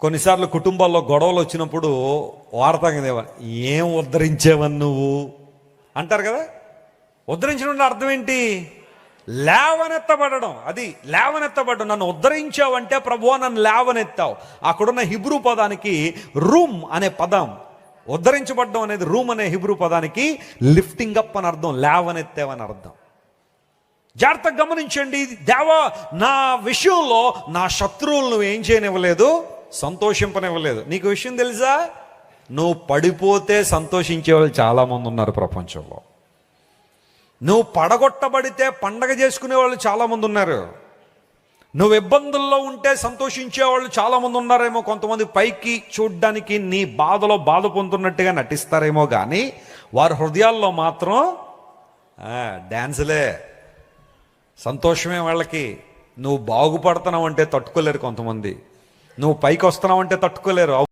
కొన్నిసార్లు కుటుంబాల్లో గొడవలు వచ్చినప్పుడు వాడతాం కదా, ఏం ఉద్ధరించేవని నువ్వు అంటారు కదా. ఉద్ధరించడం అర్థం ఏంటి? లేవనెత్తబడడం. అది లేవనెత్తబడడం. నన్ను ఉద్ధరించావంటే ప్రభువా నన్ను లేవనెత్తావు. అక్కడున్న హిబ్రూ పదానికి రూమ్ అనే పదం, ఉద్ధరించబడడం అనేది రూమ్ అనే హిబ్రూ పదానికి లిఫ్టింగ్ అప్ అని అర్థం, లేవనెత్తావని అర్థం. జాగ్రత్తగా గమనించండి. దేవా నా విషయంలో నా శత్రువులు నువ్వు ఏం చేయనివ్వలేదు, సంతోషింపనివ్వలేదు. నీకు విషయం తెలుసా? నువ్వు పడిపోతే సంతోషించే వాళ్ళు చాలామంది ఉన్నారు ప్రపంచంలో. నువ్వు పడగొట్టబడితే పండగ చేసుకునే వాళ్ళు చాలామంది ఉన్నారు. నువ్వు ఇబ్బందుల్లో ఉంటే సంతోషించే వాళ్ళు చాలామంది ఉన్నారేమో. కొంతమంది పైకి చూడ్డానికి నీ బాధలో బాధ పొందుతున్నట్టుగా నటిస్తారేమో, కానీ వారి హృదయాల్లో మాత్రం డ్యాన్సులే, సంతోషమే వాళ్ళకి. నువ్వు బాగుపడుతున్నావు అంటే తట్టుకోలేరు కొంతమంది, నువ్వు పైకి వస్తున్నావు అంటే తట్టుకోలేరు.